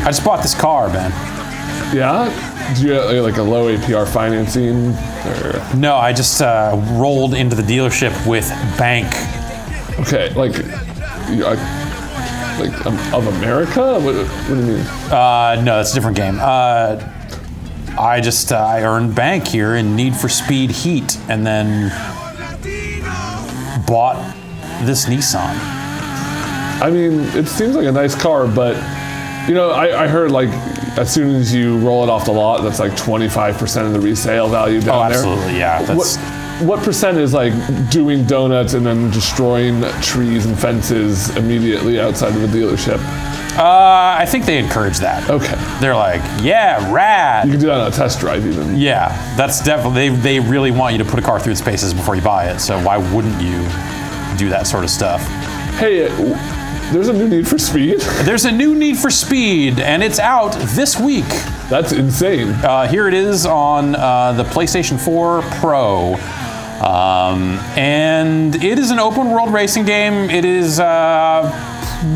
I just bought this car, Ben. Yeah? Do you have like a low APR financing? Or? No, I just rolled into the dealership with bank. Okay, of America? What do you mean? No, that's a different game. I earned bank here in Need for Speed Heat, and then bought this Nissan. I mean, it seems like a nice car, but I heard like as soon as you roll it off the lot, that's like 25% of the resale value down there. Oh, absolutely, yeah. What percent is like doing donuts and then destroying trees and fences immediately outside of a dealership? I think they encourage that. Okay. They're like, yeah, rad. You can do that on a test drive even. Yeah, that's definitely, they really want you to put a car through its paces before you buy it, so why wouldn't you do that sort of stuff? Hey, there's a new Need for Speed? There's a new Need for Speed, and it's out this week. That's insane. Here it is on the PlayStation 4 Pro. And it is an open world racing game. It is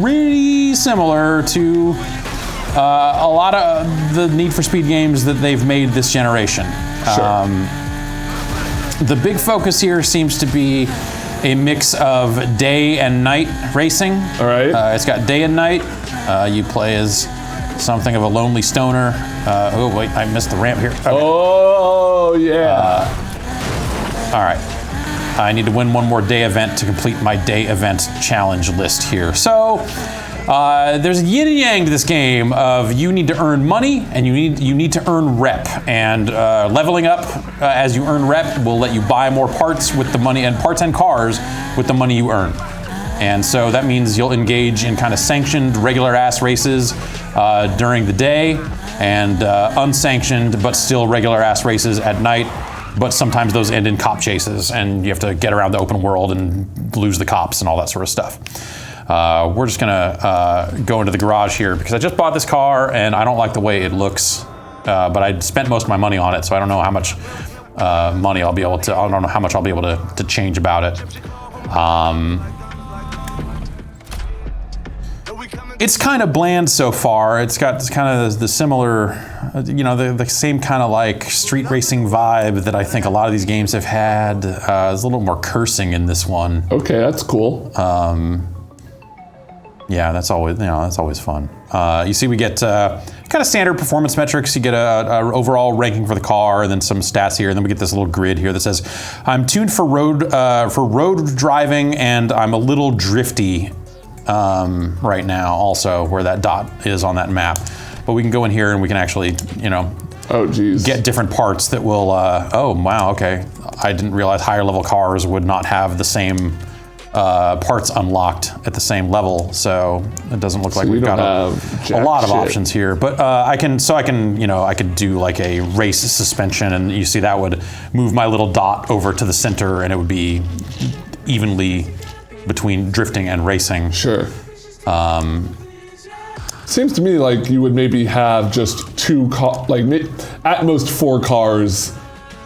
pretty similar to a lot of the Need for Speed games that they've made this generation. Sure. The big focus here seems to be a mix of day and night racing. All right. It's got day and night. You play as something of a lonely stoner. Oh, wait, I missed the ramp here. Okay. Oh, yeah. All right. I need to win one more day event to complete my day event challenge list here. So there's a yin and yang to this game of you need to earn money and you need to earn rep. And leveling up as you earn rep will let you buy more parts with the money, and parts and cars with the money you earn. And so that means you'll engage in kind of sanctioned regular ass races during the day, and unsanctioned but still regular ass races at night. But sometimes those end in cop chases, and you have to get around the open world and lose the cops and all that sort of stuff. We're just gonna go into the garage here because I just bought this car and I don't like the way it looks. But I spent most of my money on it, so I don't know how much money I'll be able to. I don't know how much I'll be able to change about it. It's kind of bland so far. It's got kind of the similar, the same kind of like street racing vibe that I think a lot of these games have had. There's a little more cursing in this one. Okay, that's cool. Yeah, that's always fun. You see, we get kind of standard performance metrics. You get a overall ranking for the car, and then some stats here, and then we get this little grid here that says, "I'm tuned for road driving, and I'm a little drifty." Right now, also where that dot is on that map, but we can go in here and we can actually, oh geez, get different parts that will. Oh wow, okay. I didn't realize higher level cars would not have the same parts unlocked at the same level, so it doesn't look like we've got a lot of options here. But I could do like a race suspension, and you see that would move my little dot over to the center, and it would be evenly between drifting and racing. Sure. Seems to me like you would maybe have just at most 4 cars,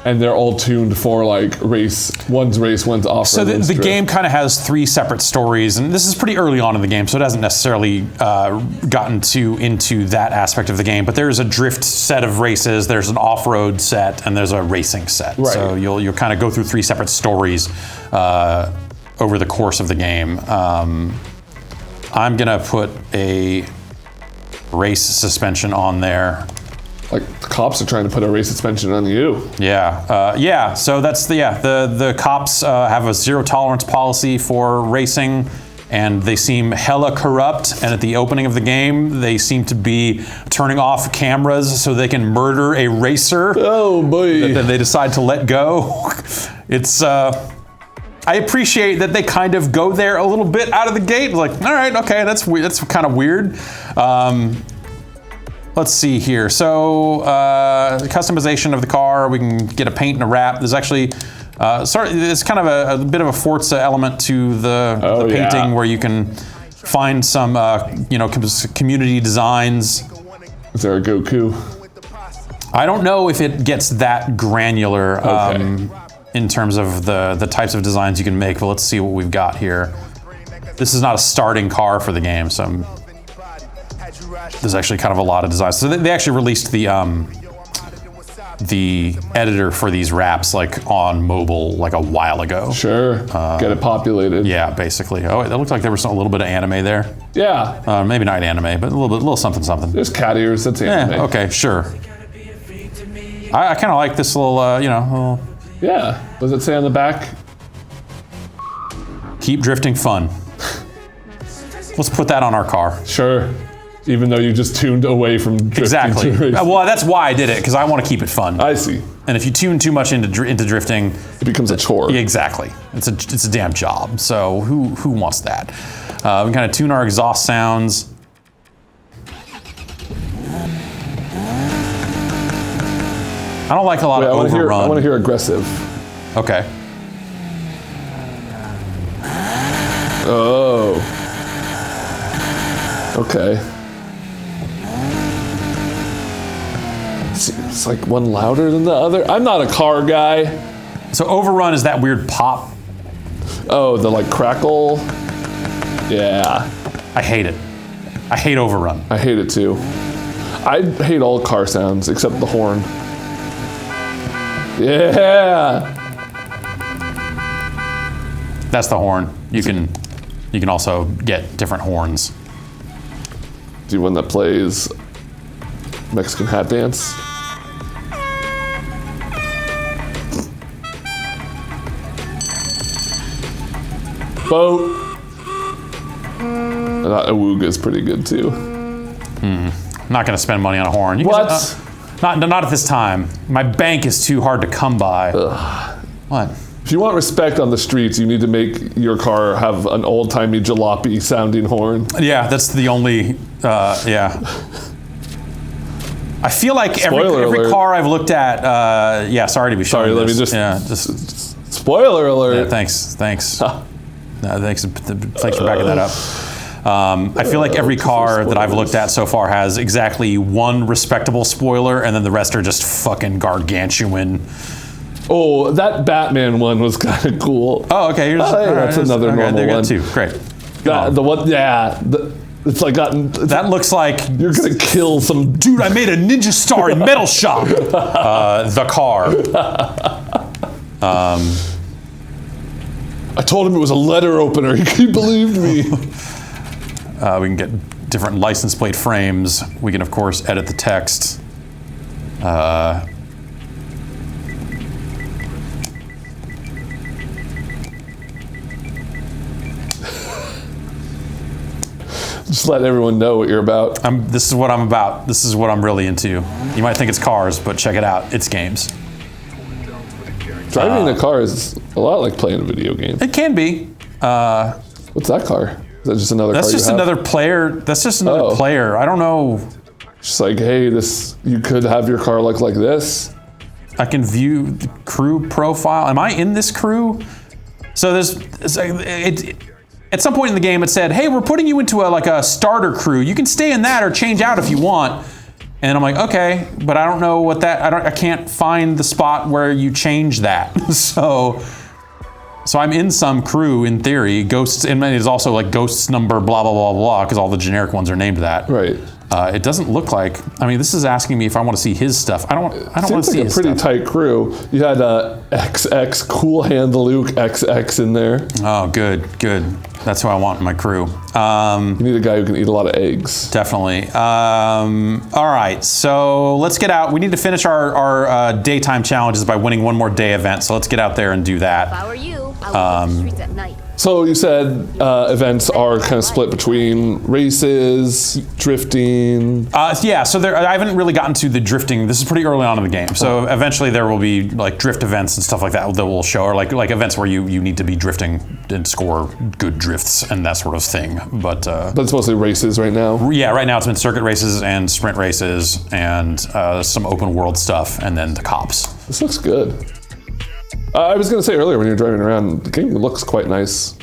and they're all tuned for like race. One's off. So the game kind of has 3 separate stories, and this is pretty early on in the game, so it hasn't necessarily gotten into that aspect of the game. But there's a drift set of races, there's an off-road set, and there's a racing set. Right. So you'll kind of go through 3 separate stories over the course of the game. I'm gonna put a race suspension on there. Like the cops are trying to put a race suspension on you. Yeah. So that's the cops have a zero tolerance policy for racing, and they seem hella corrupt. And at the opening of the game, they seem to be turning off cameras so they can murder a racer. Oh boy! That they decide to let go. It's. I appreciate that they kind of go there a little bit out of the gate. Like, all right, okay, that's weird. That's kind of weird. Let's see here. So, customization of the car. We can get a paint and a wrap. There's actually, it's kind of a bit of a Forza element to the painting, where you can find some, community designs. Is there a Goku? I don't know if it gets that granular. Okay. In terms of the types of designs you can make, but let's see what we've got here. This is not a starting car for the game, so there's actually kind of a lot of designs. So they actually released the editor for these wraps like on mobile like a while ago. Sure. Get it populated. Yeah, basically. Oh, it looked like there was a little bit of anime there. Yeah. Maybe not anime, but a little something something. There's cat ears. That's anime. Yeah. Okay. Sure. I kind of like this little, little Yeah. Does it say on the back? keep drifting fun. Let's put that on our car. Sure. Even though you just tuned away from drifting. Exactly. Well, that's why I did it, because I want to keep it fun. I see. And if you tune too much into drifting, it becomes a chore. Exactly. It's a damn job. So who wants that? We can kind of tune our exhaust sounds. I don't like a lot of overrun. I want to hear aggressive. Okay. Oh. Okay. It's like one louder than the other. I'm not a car guy. So overrun is that weird pop. Oh, the like crackle. Yeah. I hate it. I hate overrun. I hate it too. I hate all car sounds except the horn. Yeah. That's the horn. You can also get different horns. Do one that plays Mexican hat dance. Boat. Awooga is pretty good too. I'm not gonna spend money on a horn. What? Not at this time. My bank is too hard to come by. Ugh. What? If you want respect on the streets, you need to make your car have an old-timey jalopy sounding horn. Yeah, that's the only, yeah. I feel like every car I've looked at, yeah, sorry to be showing Sorry, let this. me just, yeah, spoiler alert. Yeah, thanks. Thanks for backing that up. I feel like every car that I've looked at so far has exactly one respectable spoiler, and then the rest are just fucking gargantuan. Oh, that Batman one was kind of cool. Oh, okay. Here's, that's another normal one. Too. Great. The one, yeah. It's like that looks like you're gonna kill some dude. I made a Ninja Star in Metal Shop. The car. I told him it was a letter opener. He believed me. We can get different license plate frames. We can, of course, edit the text. Just let everyone know what you're about. This is what I'm about. This is what I'm really into. You might think it's cars, but check it out. It's games. Driving a car is a lot like playing a video game. It can be. What's that car? Is that just another car? That's just another player. That's just another player. I don't know. Just like, hey, you could have your car look like this. I can view the crew profile. Am I in this crew? So at some point in the game, it said, hey, we're putting you into a starter crew. You can stay in that or change out if you want. And I'm like, okay, but I don't know what I can't find the spot where you change that. So I'm in some crew in theory. Ghosts, and it's also like ghosts number blah, blah, blah, blah, because all the generic ones are named that. Right. It doesn't look like, I mean, this is asking me if I want to see his stuff. I don't want to see his stuff. Seems like a pretty tight crew. You had XX, Cool Hand Luke XX in there. Oh, good. That's who I want in my crew. You need a guy who can eat a lot of eggs. Definitely. All right, so let's get out. We need to finish our daytime challenges by winning one more day event. So let's get out there and do that. If I were you, I would hit the streets at night. So you said events are kind of split between races, drifting. Yeah, so I haven't really gotten to the drifting. This is pretty early on in the game. So eventually there will be like drift events and stuff like that will show, or like events where you need to be drifting and score good drifts and that sort of thing. But it's mostly races right now. Yeah, right now it's been circuit races and sprint races and some open world stuff, and then the cops. This looks good. I was going to say earlier when you were driving around, the game looks quite nice.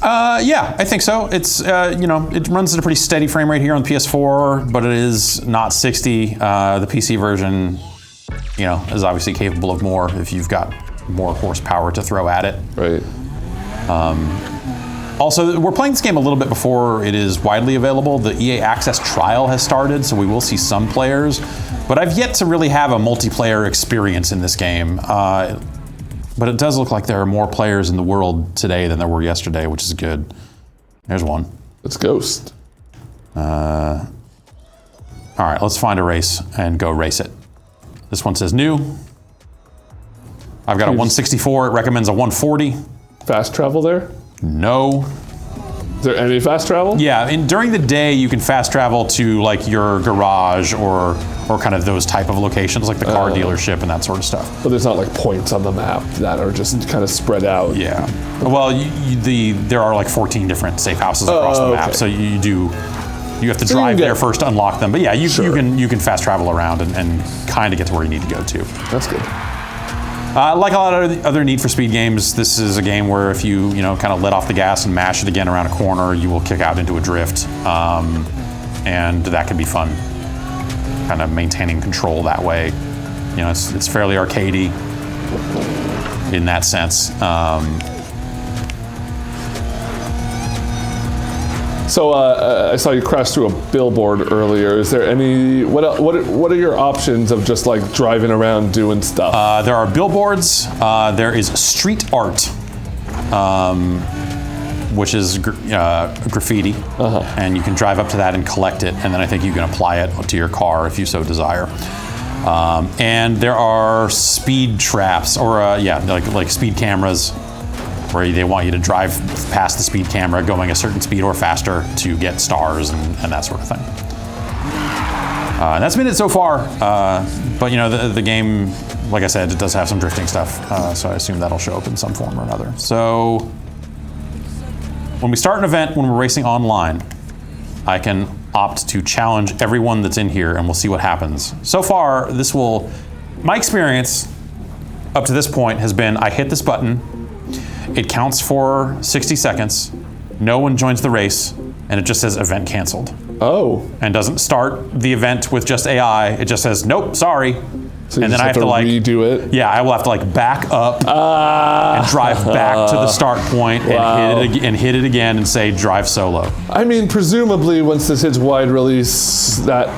Yeah, I think so. It's it runs at a pretty steady frame rate here on the PS4, but it is not 60. The PC version, is obviously capable of more if you've got more horsepower to throw at it. Right. Also, we're playing this game a little bit before it is widely available. The EA Access trial has started, so we will see some players. But I've yet to really have a multiplayer experience in this game. But it does look like there are more players in the world today than there were yesterday, which is good. There's one. It's Ghost. All right, let's find a race and go race it. This one says new. I've got a 164. It recommends a 140. Fast travel there? No. Is there any fast travel? Yeah, and during the day you can fast travel to like your garage or kind of those type of locations, like the car dealership and that sort of stuff. But there's not like points on the map that are just kind of spread out. Yeah. Well, there are like 14 different safe houses across the map, okay. so you have to drive there first to unlock them. But yeah, you can fast travel around and kind of get to where you need to go to. That's good. Like a lot of other Need for Speed games, this is a game where if you kind of let off the gas and mash it again around a corner, you will kick out into a drift, and that can be fun. Kind of maintaining control that way. It's fairly arcadey in that sense. So I saw you crash through a billboard earlier. Is there any? What are your options of just like driving around doing stuff? There are billboards. There is street art, which is graffiti, and you can drive up to that and collect it, and then I think you can apply it to your car if you so desire. And there are speed traps, or like speed cameras, where they want you to drive past the speed camera going a certain speed or faster to get stars and that sort of thing. And that's been it so far. But the game, like I said, it does have some drifting stuff, so I assume that'll show up in some form or another. So when we start an event, when we're racing online, I can opt to challenge everyone that's in here and we'll see what happens. So far, my experience up to this point has been I hit this button, it counts for 60 seconds, no one joins the race, and it just says event canceled. Oh. And doesn't start the event with just AI, it just says, nope, sorry. So you and then just I have to redo it? Yeah, I will have to back up and drive back to the start point and hit it again and say drive solo. I mean, presumably once this hits wide release, that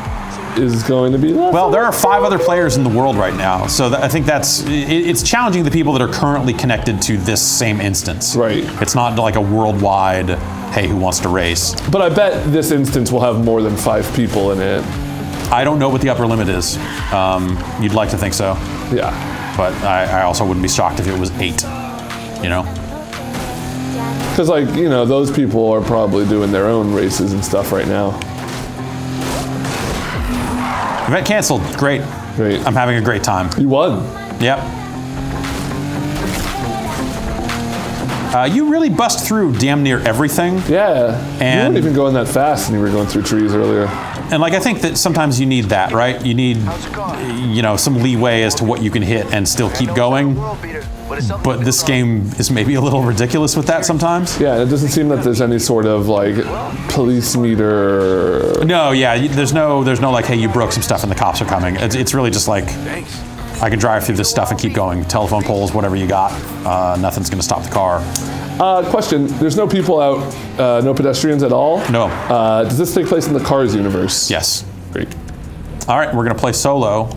is going to be less. Well, there are 5 other players in the world right now, so I think it's challenging the people that are currently connected to this same instance. Right. It's not like a worldwide, hey, who wants to race? But I bet this instance will have more than 5 people in it. I don't know what the upper limit is. You'd like to think so. Yeah. But I also wouldn't be shocked if it was 8, Because those people are probably doing their own races and stuff right now. Event canceled, great. Great. I'm having a great time. You won. Yep. You really bust through damn near everything. Yeah. And you weren't even going that fast and you were going through trees earlier. And I think that sometimes you need that, right? You need, some leeway as to what you can hit and still keep going. But this game is maybe a little ridiculous with that sometimes. Yeah, it doesn't seem that there's any sort of police meter. No, yeah, there's no hey, you broke some stuff and the cops are coming. It's really just like, I can drive through this stuff and keep going. Telephone poles, whatever you got, nothing's gonna stop the car. Question, there's no people out, no pedestrians at all? No. Does this take place in the Cars universe? Yes. Great. All right, we're gonna play solo.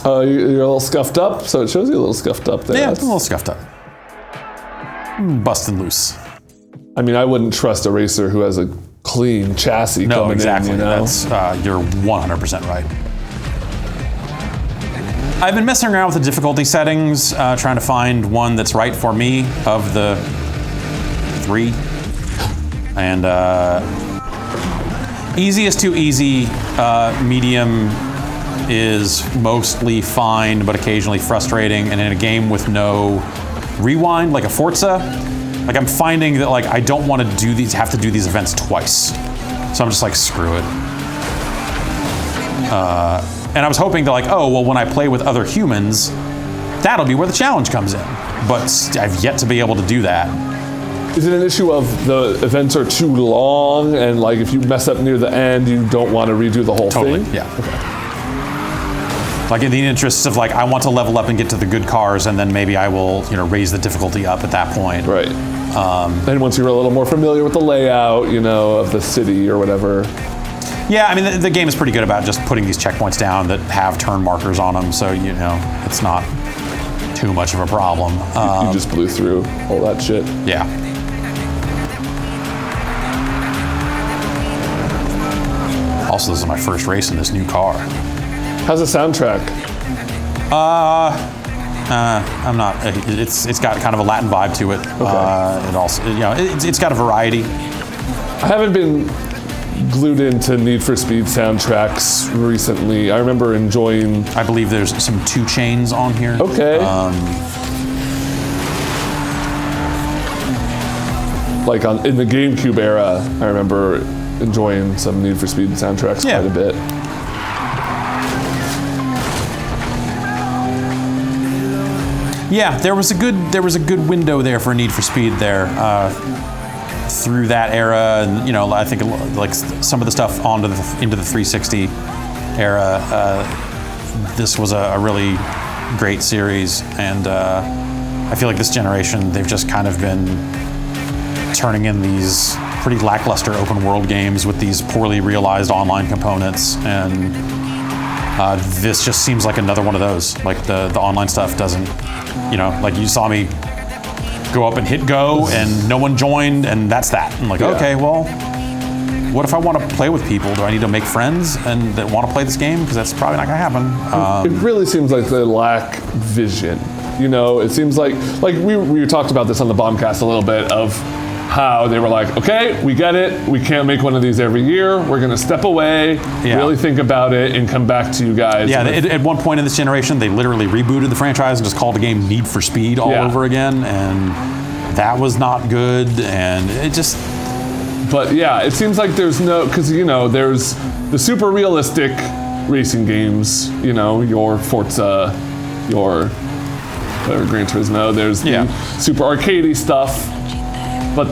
You're a little scuffed up, so it shows you a little scuffed up there. Yeah, it's a little scuffed up. Busting loose. I mean, I wouldn't trust a racer who has a clean chassis coming exactly. in, That's you're 100% right. I've been messing around with the difficulty settings, trying to find one that's right for me of the 3. And easiest to easy, medium is mostly fine, but occasionally frustrating. And in a game with no rewind, like a Forza, I'm finding that I don't want to have to do these events twice. So I'm just screw it. And I was hoping that when I play with other humans, that'll be where the challenge comes in. But I've yet to be able to do that. Is it an issue of the events are too long and if you mess up near the end, you don't want to redo the whole Totally, thing? yeah. Okay. Like in the interests of like, I want to level up and get to the good cars, and then maybe I will, raise the difficulty up at that point. Right. And once you're a little more familiar with the layout, of the city or whatever. Yeah, I mean, the game is pretty good about just putting these checkpoints down that have turn markers on them, so, it's not too much of a problem. You just blew through all that shit. Yeah. Also, this is my first race in this new car. How's the soundtrack? I'm not. It's got kind of a Latin vibe to it. Okay. It also, it's got a variety. I haven't been glued into Need for Speed soundtracks recently. I remember enjoying. I believe there's some 2 Chainz on here. Okay. Like in the GameCube era, I remember enjoying some Need for Speed soundtracks quite a bit. Yeah, there was a good window there for Need for Speed there through that era, and I think like some of the stuff into the 360 era. This was a really great series, and I feel like this generation they've just kind of been turning in these pretty lackluster open world games with these poorly realized online components, and this just seems like another one of those. Like the online stuff doesn't, like you saw me go up and hit go and no one joined, and that's that. I'm like, okay, well, what if I want to play with people? Do I need to make friends and that want to play this game? Because that's probably not gonna happen. It really seems like they lack vision. It seems like we talked about this on the Bombcast a little bit of how they were like, okay, we get it. We can't make one of these every year. We're going to step away, really think about it, and come back to you guys. Yeah, at one point in this generation, they literally rebooted the franchise and just called the game Need for Speed all over again, and that was not good, and it just... But yeah, it seems like there's no... Because, there's the super realistic racing games, your Forza, your whatever, Gran Turismo. There's the super arcadey stuff. But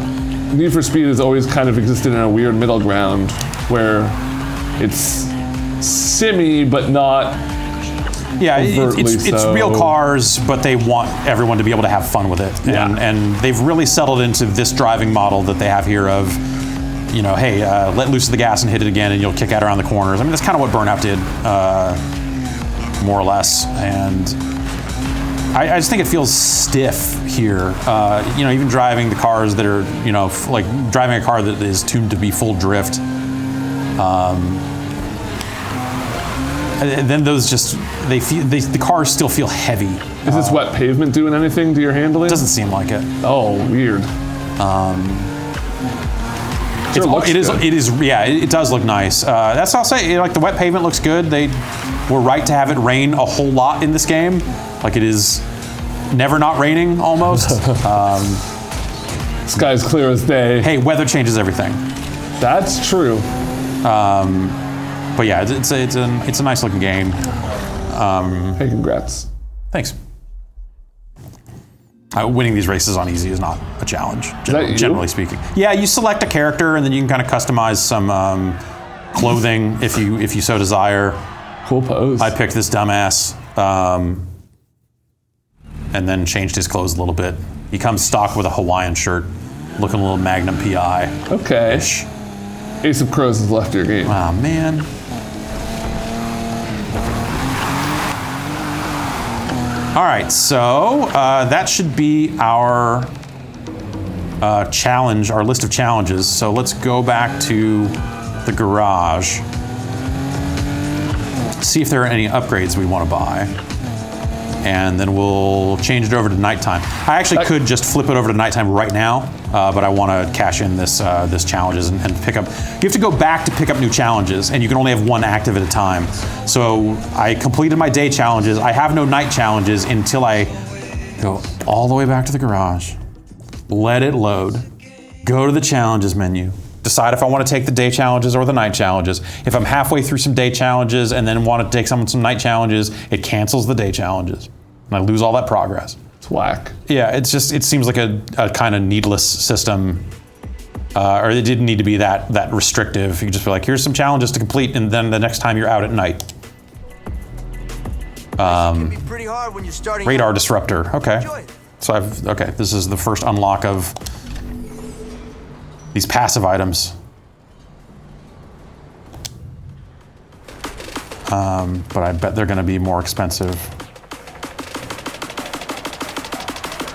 Need for Speed has always kind of existed in a weird middle ground where it's simmy but not it's real cars, but they want everyone to be able to have fun with it. And they've really settled into this driving model that they have here of, hey, let loose the gas and hit it again and you'll kick out around the corners. I mean, that's kind of what Burnout did, more or less. And I just think it feels stiff here. Even driving the cars that are, like driving a car that is tuned to be full drift. And then those just, the cars still feel heavy. Is this wet pavement doing anything to your handling? Doesn't seem like it. Oh, weird. It does look nice. That's what I'll say, like the wet pavement looks good. They were right to have it rain a whole lot in this game. Like it is never not raining almost. Sky's clear as day. Hey, weather changes everything. That's true. But yeah, it's a nice looking game. Hey, congrats. Thanks. Winning these races on easy is not a challenge, generally speaking. Yeah, you select a character and then you can kind of customize some clothing if you so desire. Cool pose. I picked this dumbass and then changed his clothes a little bit. He comes stock with a Hawaiian shirt, looking a little Magnum PI. Okay. Ace of Crows has left your game. Oh, man. All right, so that should be our challenge, our list of challenges. So let's go back to the garage. See if there are any upgrades we want to buy. And then we'll change it over to nighttime. I actually could just flip it over to nighttime right now, but I want to cash in this challenges and pick up. You have to go back to pick up new challenges, and you can only have one active at a time. So I completed my day challenges. I have no night challenges until I go all the way back to the garage, let it load, go to the challenges menu, decide if I want to take the day challenges or the night challenges. If I'm halfway through some day challenges and then want to take some night challenges, it cancels the day challenges. And I lose all that progress. It's whack. Yeah, it seems like a kind of needless system. Or it didn't need to be that restrictive. You could just be like, here's some challenges to complete, and then the next time you're out at night. Can be pretty hard when you're starting Radar out. disruptor. Okay. Enjoy it. So this is the first unlock of these passive items. But I bet they're going to be more expensive.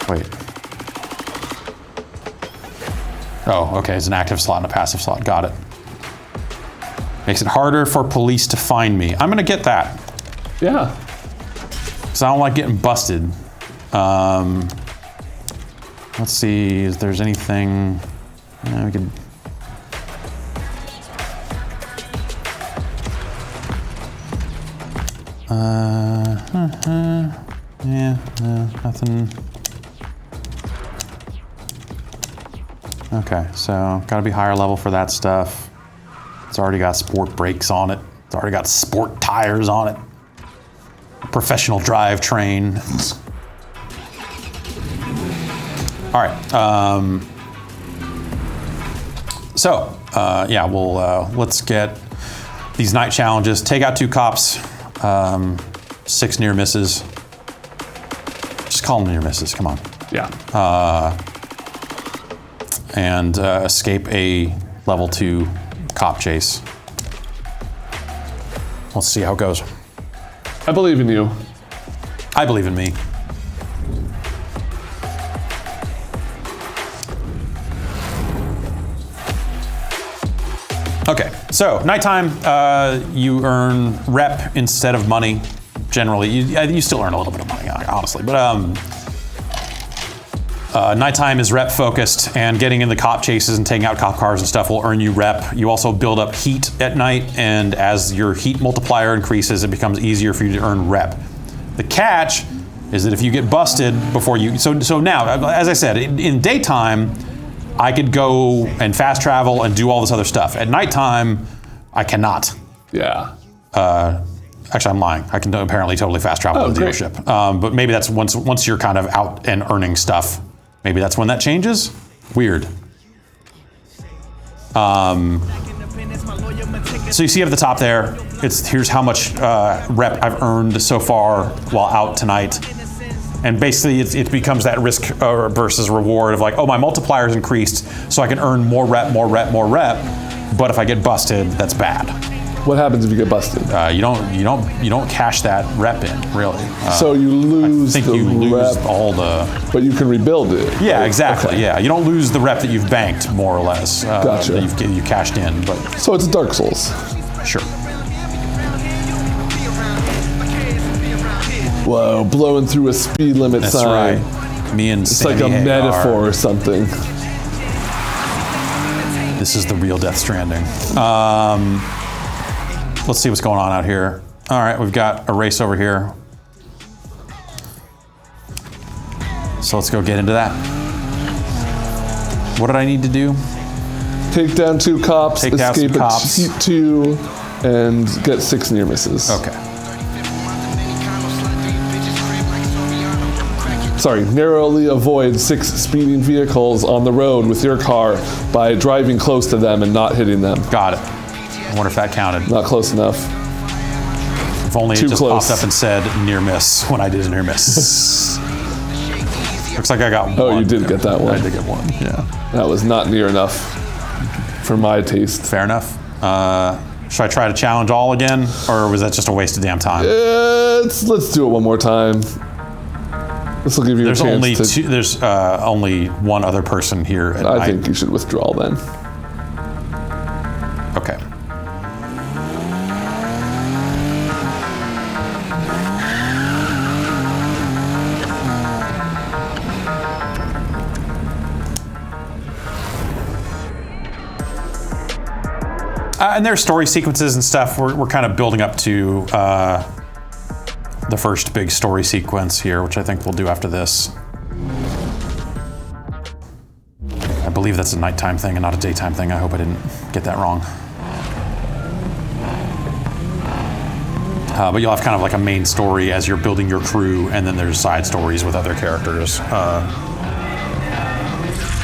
Wait. Oh, okay, it's an active slot and a passive slot. Got it. Makes it harder for police to find me. I'm going to get that. Yeah. Because I don't like getting busted. Let's see, if there's anything we can. Nothing. Okay, so gotta be higher level for that stuff. It's already got sport brakes on it. It's already got sport tires on it. Professional drivetrain. All right. Yeah, we'll let's get these night challenges. Take out 2 cops, 6 near misses. Just call them near misses. Come on. Yeah. And escape a level 2 cop chase. Let's see how it goes. I believe in you. I believe in me. Okay, so nighttime, you earn rep instead of money. Generally, you still earn a little bit of money, honestly, but nighttime is rep focused, and getting in the cop chases and taking out cop cars and stuff will earn you rep. You also build up heat at night, and as your heat multiplier increases, it becomes easier for you to earn rep. The catch is that if you get busted before you, so now, as I said, in daytime, I could go and fast travel and do all this other stuff. At nighttime, I cannot. Yeah. Actually, I'm lying. I can apparently totally fast travel to the great. dealership. But maybe that's once you're kind of out and earning stuff. Maybe that's when that changes. Weird. So you see at the top there, here's how much rep I've earned so far while out tonight. And basically, it becomes that risk versus reward of like, oh, my multiplier's increased, so I can earn more rep. But if I get busted, that's bad. What happens if you get busted? You don't cash that rep in, really. So you lose I think the you lose rep, all the. but you can rebuild it. Yeah, right? exactly. Okay. Yeah, you don't lose the rep that you've banked, more or less. Gotcha. That you cashed in, but So it's Dark Souls. sure. Whoa, blowing through a speed limit That's sign. right. Me and It's Sammy like a Hagar. metaphor or something. This is the real Death Stranding. Let's see what's going on out here. All right, we've got a race over here. So let's go get into that. What did I need to do? Take down 2 cops, Take down some escape cops. a 2, and get 6 near misses. Okay. Sorry, narrowly avoid 6 speeding vehicles on the road with your car by driving close to them and not hitting them. Got it. I wonder if that counted. Not close enough. If only Too it just close. popped up and said near miss when I did a near miss. Looks like I got one. Oh, you did get that one. I did get one, yeah. That was not near enough for my taste. Fair enough. Should I try to challenge all again, or was that just a waste of damn time? Let's do it one more time. This will give you There's a chance only to... two, there's only one other person here at I night. think you should withdraw then. Okay. And there's story sequences and stuff. We're kind of building up to the first big story sequence here, which I think we'll do after this. I believe that's a nighttime thing and not a daytime thing. I hope I didn't get that wrong. But you'll have kind of like a main story as you're building your crew, and then there's side stories with other characters.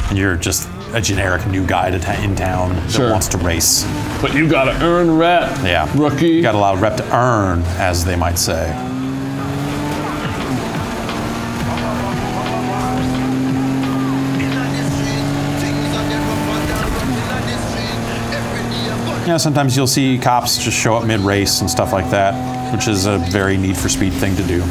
And you're just a generic new guy in town that Sure. wants to race. But you gotta earn rep, Yeah. rookie. You got a lot of rep to earn, as they might say. sometimes you'll see cops just show up mid-race and stuff like that, which is a very Need for Speed thing to do.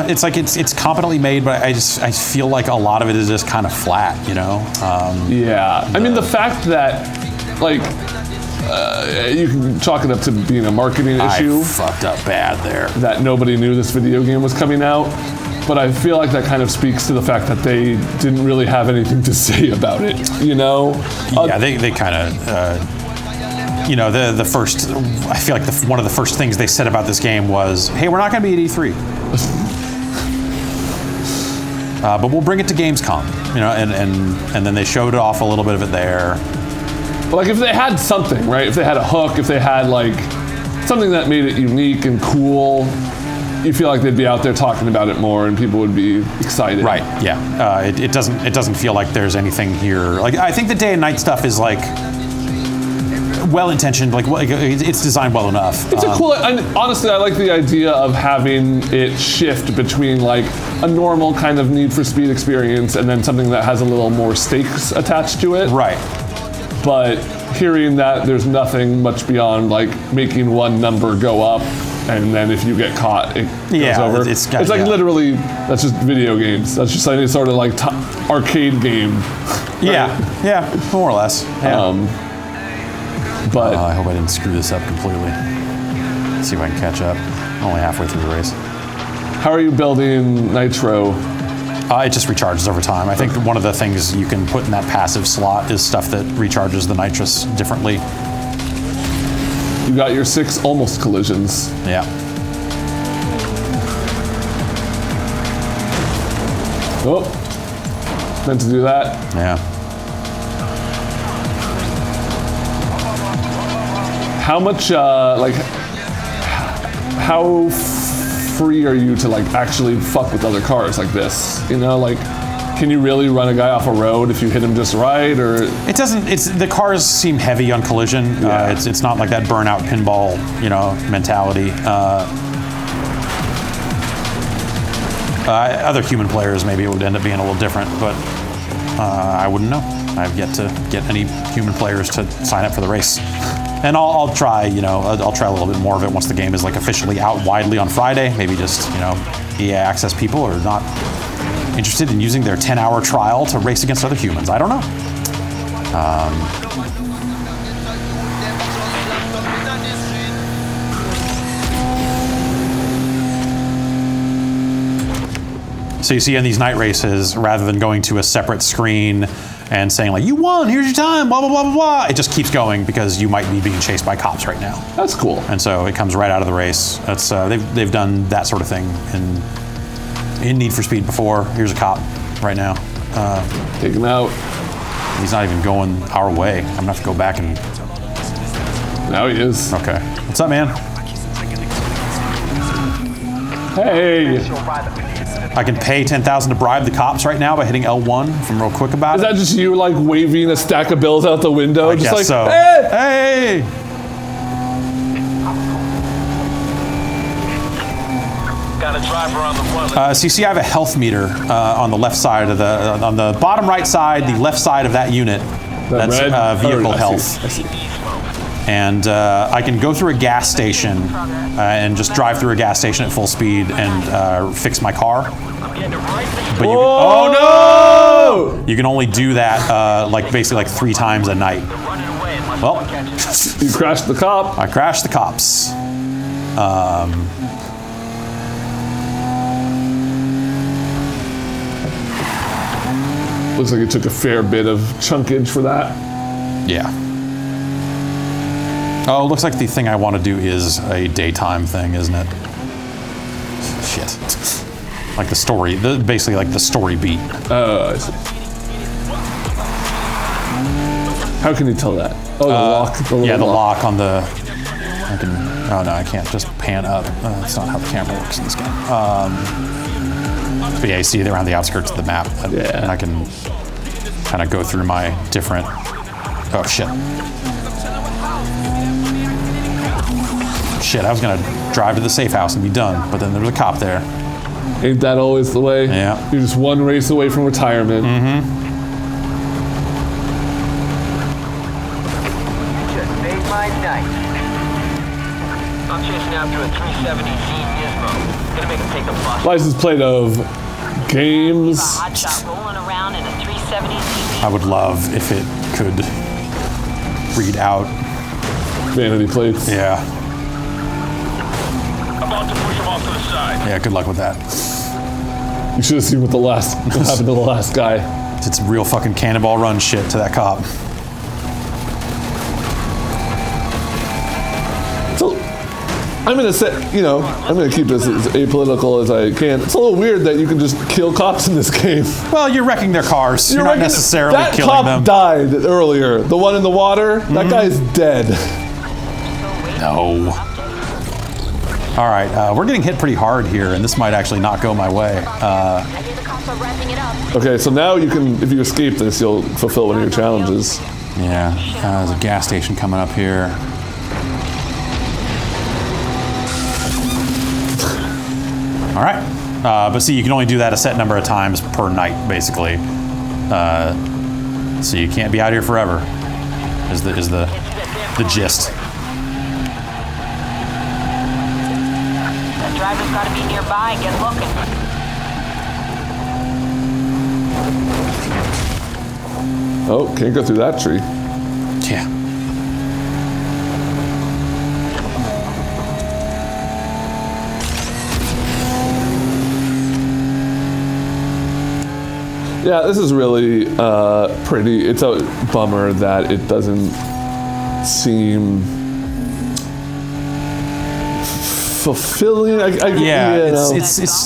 It's like it's competently made, but I feel like a lot of it is just kind of flat, Yeah, I mean the fact that like you can chalk it up to being a marketing issue. I fucked up bad there. That nobody knew this video game was coming out, but I feel like that kind of speaks to the fact that they didn't really have anything to say about it. Yeah, they kind of. The first, I feel like one of the first things they said about this game was, hey, we're not going to be at E3. But we'll bring it to Gamescom, and then they showed off a little bit of it there. But like if they had something, right? If they had a hook, if they had like something that made it unique and cool, you feel like they'd be out there talking about it more and people would be excited. Right, yeah. It doesn't feel like there's anything here. Like I think the day and night stuff is like well-intentioned, like it's designed well enough. It's a cool, and honestly, I like the idea of having it shift between like a normal kind of Need for Speed experience and then something that has a little more stakes attached to it. Right. But hearing that there's nothing much beyond like making one number go up, and then if you get caught, it goes over. It's like literally, that's just video games. That's just any sort of like arcade game. Right? Yeah, more or less. Yeah. But I hope I didn't screw this up completely. Let's see if I can catch up. Only halfway through the race. How are you building Nitro? It just recharges over time. I think one of the things you can put in that passive slot is stuff that recharges the nitrous differently. You got your 6 almost collisions. Yeah. Oh, meant to do that. Yeah. How much, how free are you to like actually fuck with other cars like this? Can you really run a guy off a road if you hit him just right, or? It doesn't. The cars seem heavy on collision. Yeah. It's not like that burnout pinball, mentality. Other human players, maybe it would end up being a little different, but I wouldn't know. I've yet to get any human players to sign up for the race. And I'll try, I'll try a little bit more of it once the game is like officially out widely on Friday. Maybe just, EA Access people are not interested in using their 10-hour trial to race against other humans. I don't know. So you see in these night races, rather than going to a separate screen and saying like, you won, here's your time, blah, blah, blah, blah, blah. It just keeps going because you might be being chased by cops right now. That's cool. And so it comes right out of the race. That's they've done that sort of thing in Need for Speed before. Here's a cop right now. Take him out. He's not even going our way. I'm gonna have to go back and... Now he is. Okay. What's up, man? Hey. I can pay $10,000 to bribe the cops right now by hitting L1 if I'm real quick about Is it. that just you like waving a stack of bills out the window? I just guess like, so. Hey! Hey! Got a driver on the one. So you see I have a health meter on the left side of on the bottom right side, the left side of that unit. That's vehicle health. I see. And I can go through a gas station and just drive through a gas station at full speed and fix my car. But oh no! You can only do that basically 3 times a night. Well, You crashed the cop. I crashed the cops. Looks like it took a fair bit of chunkage for that. Yeah. Oh, it looks like the thing I want to do is a daytime thing, isn't it? Shit. Like the story, basically like the story beat. I see. How can you tell that? Oh, the lock. The lock on the... Oh no, I can't just pan up. That's not how the camera works in this game. But yeah, you see they're around the outskirts of the map. Yeah. And I can kind of go through my different... Oh shit. Shit, I was gonna drive to the safe house and be done, but then there was a cop there. Ain't that always the way? Yeah. You're just one race away from retirement. Mm-hmm. chasing after a 370Z Nismo. Gonna make him take the bus. License plate of games. Hotshot rolling around in a 370Z. I would love if it could read out. Vanity plates. Yeah. About to push him off to the side. Yeah, good luck with that. You should have seen what happened to the last guy. Did some real fucking Cannonball Run shit to that cop. So, I'm gonna say, I'm gonna keep this as apolitical as I can. It's a little weird that you can just kill cops in this game. Well, you're wrecking their cars. You're not necessarily that killing cop them. died earlier. The one in the water, that guy's dead. No. All right, we're getting hit pretty hard here, and this might actually not go my way. I hear the cops are wrapping it up. Okay, so now you can, if you escape this, you'll fulfill one of your challenges. Yeah, there's a gas station coming up here. All right, but see, you can only do that a set number of times per night, basically. So you can't be out here forever. Is the gist? The driver's got to be nearby. Get looking. Oh, can't go through that tree. Yeah. Yeah, this is really pretty. It's a bummer that it doesn't seem fulfilling. It's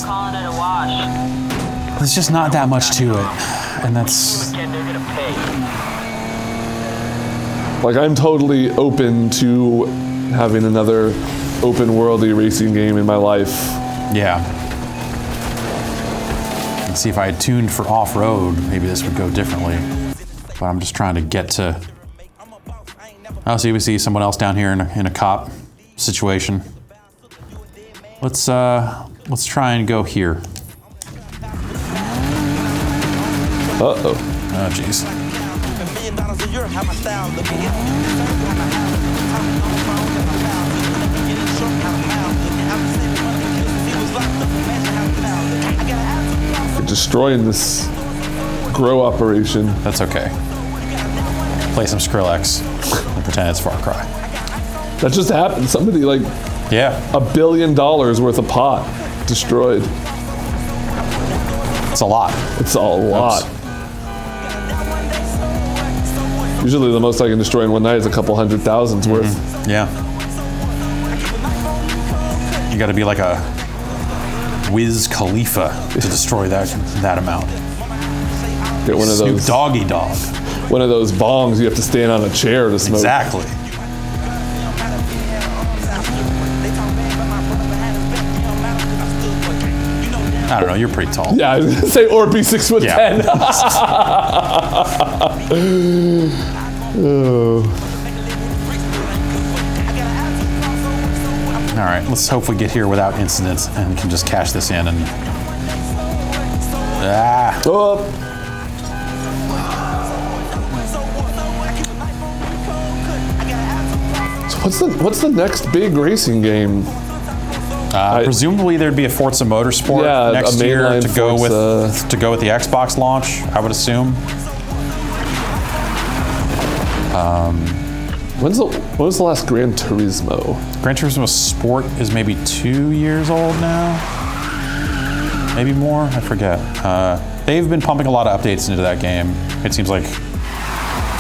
Calling it a wash. there's just not that much to it, and that's Again, they're gonna pay. like I'm totally open to having another open worldy racing game in my life. yeah. And see if I had tuned for off-road, maybe this would go differently. But I'm just trying to get to. Oh, see, we see someone else down here in a cop situation. Let's try and go here. Uh-oh. Oh, jeez. You're destroying this grow operation. That's okay. Play some Skrillex and pretend it's Far Cry. That just happened. Somebody like Yeah, $1 billion worth of pot destroyed. it's a lot. It's a lot. Usually the most I can destroy in one night is a couple 100,000's worth. Yeah. You got to be like a Wiz Khalifa to destroy that amount. Get one of Snoop those Doggy Dog. one of those bongs you have to stand on a chair to smoke. Exactly. I don't know. You're pretty tall. Yeah, I was gonna say or be 6'10". Yeah. Oh. All right. Let's hopefully get here without incidents and can just cash this in and. Ah. Oh. So what's the next big racing game? Presumably there'd be a Forza Motorsport Yeah, next a year mainline to go Forza. with the Xbox launch. I would assume. When was the last Gran Turismo? Gran Turismo Sport is maybe 2 years old now. Maybe more. I forget. They've been pumping a lot of updates into that game. It seems like,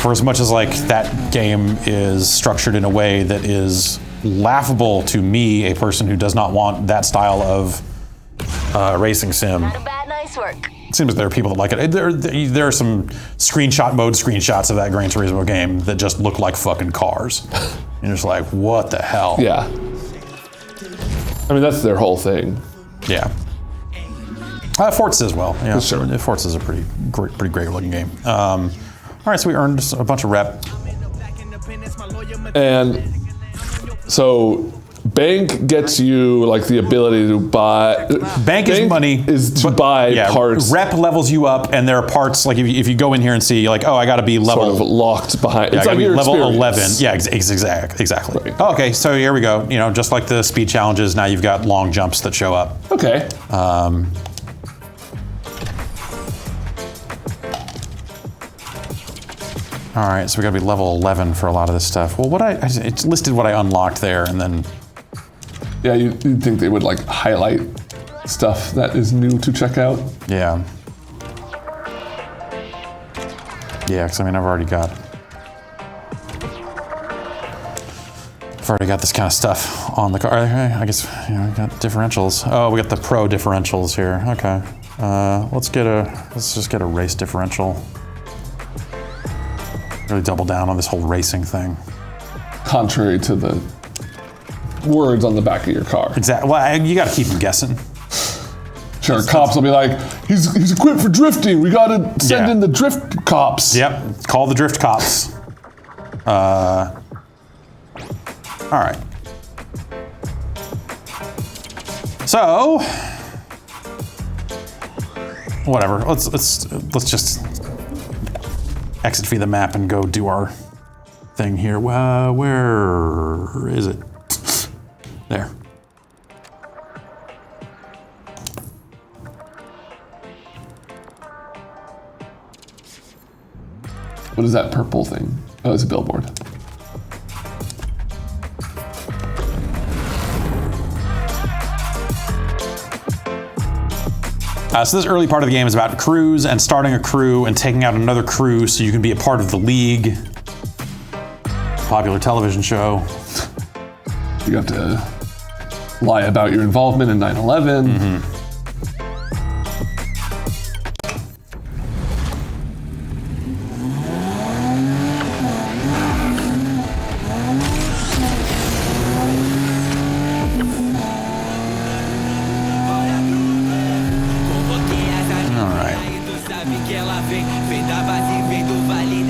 for as much as like that game is structured in a way that is laughable to me, a person who does not want that style of racing sim. Not a bad night's work. It seems there are people that like it. There are some screenshots of that Gran Turismo game that just look like fucking cars. You're just like, what the hell? Yeah. I mean, that's their whole thing. Yeah. Forza as well. Yeah, Sure. Forza is a pretty great looking game. All right, so we earned a bunch of rep. And so Bank gets you like the ability to buy. Bank is money. Is to buy parts. Rep levels you up, and there are parts like if you go in here and see, you're like, oh, I got to be level sort of locked behind. Yeah, it's like your level experience. 11. Yeah, exactly. Right. Okay, so here we go. Just like the speed challenges, now you've got long jumps that show up. Okay. All right, so we got to be level 11 for a lot of this stuff. Well, it's listed what I unlocked there, and then. Yeah, you'd think they would like highlight stuff that is new to check out. Yeah. Yeah, because I've already got this kind of stuff on the car. I guess we got differentials. Oh, we got the pro differentials here. Okay. Let's just get a race differential. Really double down on this whole racing thing. Contrary to the words on the back of your car. Exactly. Well, you got to keep them guessing. Sure, cops will be like, he's equipped for drifting. We got to send in the drift cops. Yep, call the drift cops. All right. So, whatever. Let's just exit via the map and go do our thing here. Where is it? There. What is that purple thing? Oh, it's a billboard. So this early part of the game is about crews and starting a crew and taking out another crew so you can be a part of the League. Popular television show. You have to lie about your involvement in 9/11. Mm-hmm.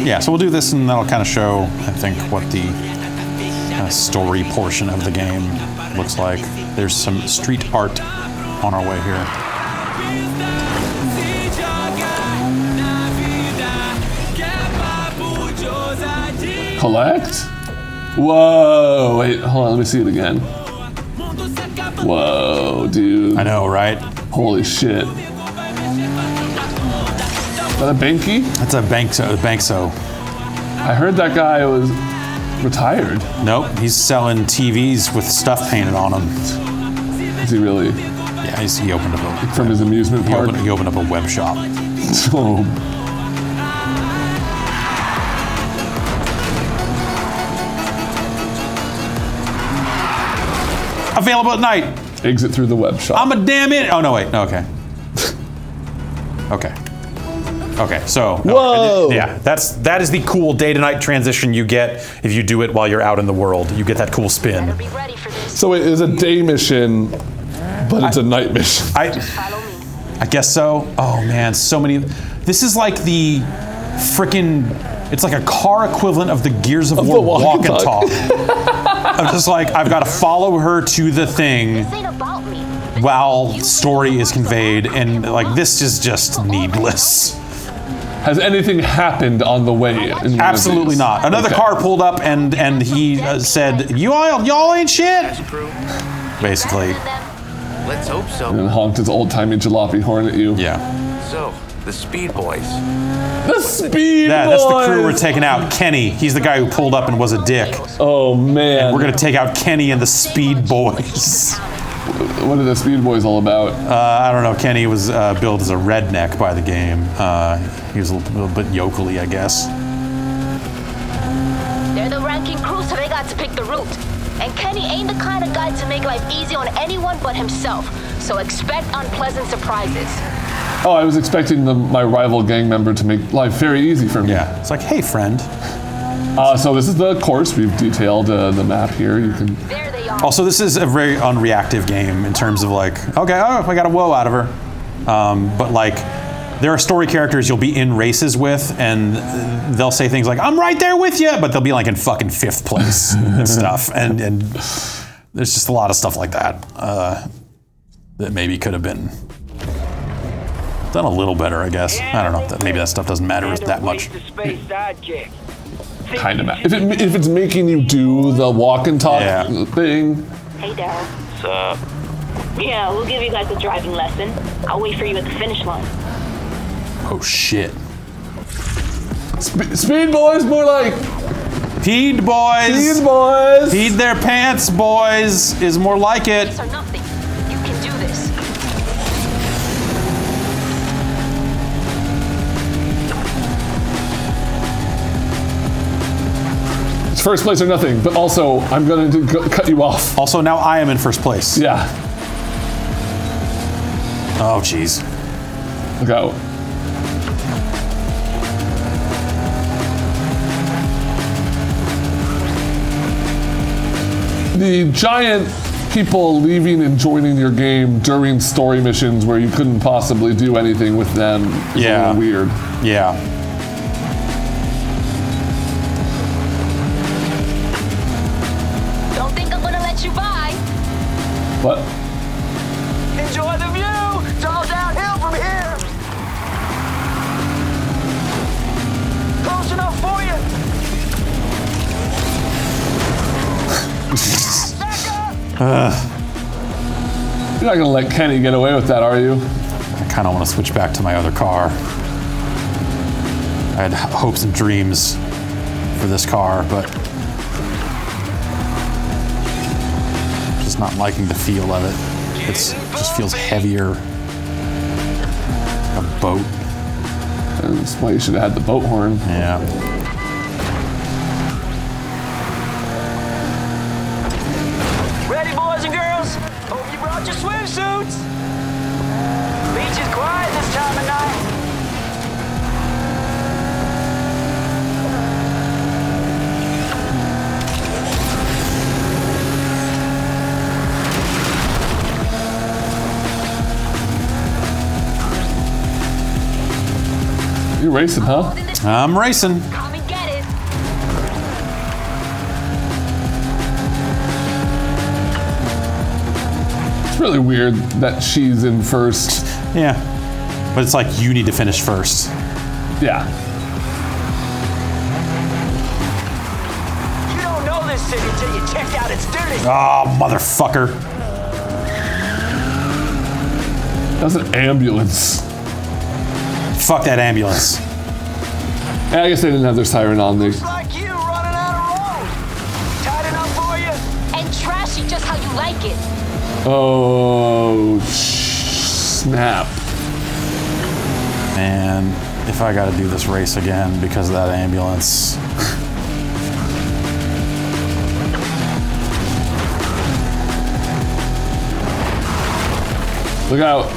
Yeah, so we'll do this and that'll kind of show, I think, what the kind of story portion of the game looks like. There's some street art on our way here. Collect? Whoa, wait, hold on, let me see it again. Whoa, dude. I know, right? Holy shit. Is that a Banky? That's a Bankso. I heard that guy was retired. Nope, he's selling TVs with stuff painted on them. Is he really? Yeah, he opened up a... From his amusement park? He opened up a web shop. Oh. Available at night. Exit through the web shop. I'm a damn it. Oh, no, wait. No, okay. Okay. Okay, so whoa, yeah, that is the cool day to night transition you get if you do it while you're out in the world. You get that cool spin. Better be ready for this. So it is a day mission, but it's a night mission. I guess so. Oh man, so many. This is like the frickin'. It's like a car equivalent of the Gears of War walk and talk. I'm just like, I've got to follow her to the thing This ain't about me. while story is conveyed, and like this is just needless. Has anything happened on the way? Absolutely not. Another car pulled up and he said, y'all ain't shit. Basically. Let's hope so. And honked his old-timey jalopy horn at you. Yeah. So, the Speed Boys. The Speed Boys! That's the crew we're taking out. Kenny, he's the guy who pulled up and was a dick. Oh, man. We're going to take out Kenny and the Speed Boys. What are the Speed Boys all about? I don't know. Kenny was billed as a redneck by the game. He was a little bit yokely, I guess. They're the ranking crew, so they got to pick the route. And Kenny ain't the kind of guy to make life easy on anyone but himself. So expect unpleasant surprises. Oh, I was expecting my rival gang member to make life very easy for me. Yeah. It's like, hey, friend. So this is the course. We've detailed the map here. You can. There they are. Also, this is a very unreactive game in terms of like, okay, I got a whoa out of her. But like, there are story characters you'll be in races with, and they'll say things like, I'm right there with you, but they'll be like in fucking 5th place and stuff. And there's just a lot of stuff like that that maybe could have been done a little better, I guess. I don't know. Maybe that stuff doesn't matter that much. Kind of. If it's making you do the walk and talk thing. Hey, Daryl. What's up? Yeah, we'll give you guys a driving lesson. I'll wait for you at the finish line. Oh shit. Speed boys, more like. Peed boys. Peed boys. Peed their pants, boys, is more like it. Or nothing. You can do this. It's first place or nothing, but also I'm going to cut you off. Also, now I am in first place. Yeah. Oh, jeez. Look out. The giant people leaving and joining your game during story missions where you couldn't possibly do anything with them is a little weird. Yeah. Don't think I'm gonna let you by. What? Enjoy the view! It's all downhill from here! Close enough for you! You're not gonna let Kenny get away with that, are you? I kind of want to switch back to my other car. I had hopes and dreams for this car, but just not liking the feel of it. It just feels heavier. A boat. And that's why you should have had the boat horn. Yeah. Ready, boys and girls? Hope you brought your swimsuits! Beach is quiet this time of night. You're racing, huh? I'm racing. Come and get it. It's really weird that she's in first. Yeah. But it's like you need to finish first. Yeah. You don't know this city until you check out its dirty. Oh, motherfucker. That's an ambulance. Fuck that ambulance. Yeah, I guess they didn't have their siren on. They Like you running out of road. Tight enough for you? And trashy just how you like it. Oh, snap. And if I gotta do this race again because of that ambulance. Look out.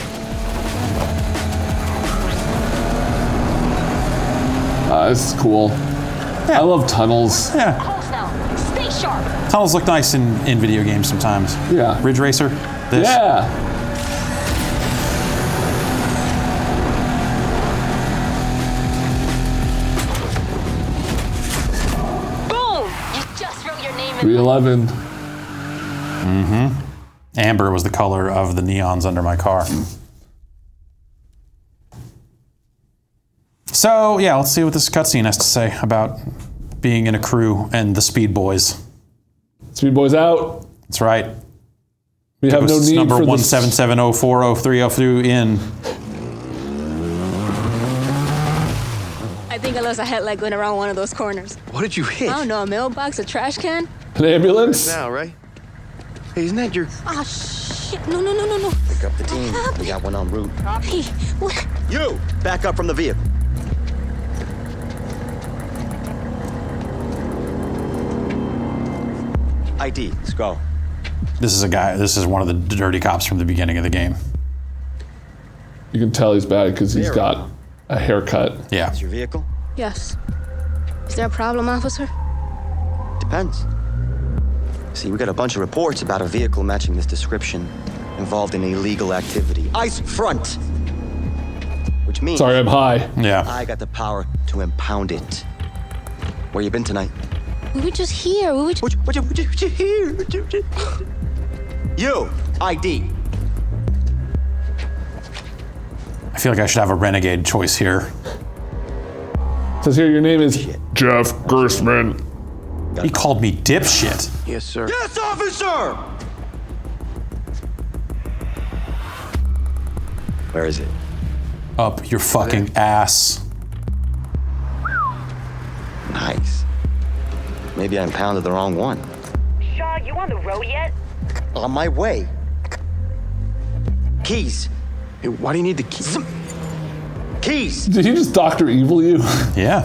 This is cool. Yeah. I love tunnels. Yeah. Close now. Stay sharp. Tunnels look nice in video games sometimes. Yeah. Ridge Racer. This. Yeah. Boom! You just wrote your name in. 311. Amber was the color of the neons under my car. So, yeah, let's see what this cutscene has to say about being in a crew and the Speed Boys. Speed Boys out. That's right. We have no Ghosts need number for this. 1770403 in. I think I lost a headlight going around one of those corners. What did you hit? I don't know, a mailbox, a trash can? An ambulance. Now, right? Hey, isn't that your... Ah, shit. No. Pick up the team. We got one en route. Hey, what? You! Back up from the vehicle. ID, let's go. This is one of the dirty cops from the beginning of the game. You can tell he's bad because he's got a haircut. Yeah. That's your vehicle? Yes. Is there a problem, officer? Depends. See, we got a bunch of reports about a vehicle matching this description involved in illegal activity. Ice front! Which means Sorry, I'm high. Yeah. I got the power to impound it. Where you been tonight? We were just here. What you here? You, ID. I feel like I should have a renegade choice here. Says here your name is Jeff Gerstmann. He called me dipshit. Yes, sir. Yes, officer! Where is it? Up your fucking ass. Nice. Maybe I impounded the wrong one. Shaw, you on the road yet? On my way. Keys. Hey, why do you need the key? Keys! Did he just Dr. Evil you? Yeah.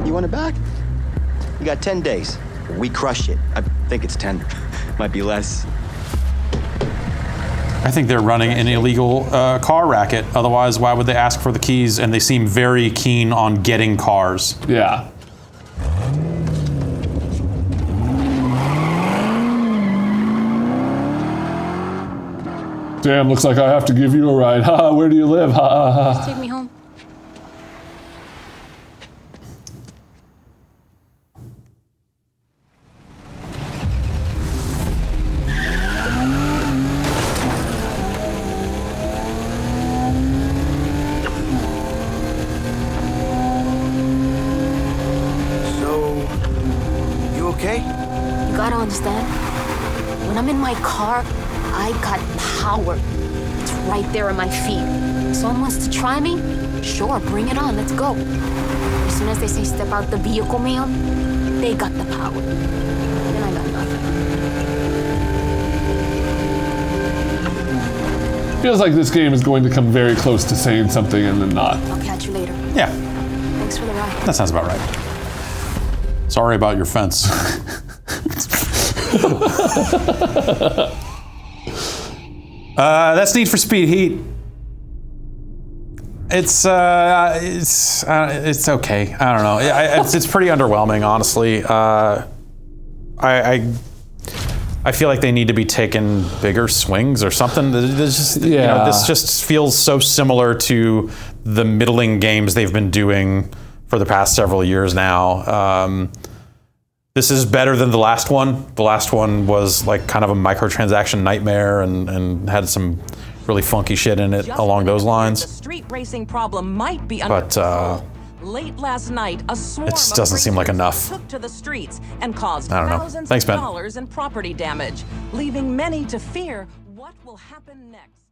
You want it back? You got 10 days. We crush it. I think it's 10. Might be less. I think they're running an illegal car racket. Otherwise, why would they ask for the keys? And they seem very keen on getting cars. Yeah. Damn, looks like I have to give you a ride. Ha, where do you live? Ha, ha, ha. Take me home. So, you okay? You gotta understand, when I'm in my car, I got power. It's right there at my feet. Someone wants to try me? Sure, bring it on, let's go. As soon as they say step out the vehicle, ma'am, they got the power. Then I got nothing. Feels like this game is going to come very close to saying something and then not. I'll catch you later. Yeah, Thanks for the ride. that sounds about right. Sorry about your fence. That's Need for Speed Heat. It's okay. I don't know. It's pretty underwhelming, honestly. I feel like they need to be taking bigger swings or something. There's just, you know, this just feels so similar to the middling games they've been doing for the past several years now. This is better than the last one. The last one was like kind of a microtransaction nightmare and had some really funky shit in it along those lines. The street racing problem might be under control. Late last night, a swarm it just doesn't seem like enough. took to the streets and caused I don't know. thousands Thanks, of Ben. dollars in property damage, leaving many to fear what will happen next.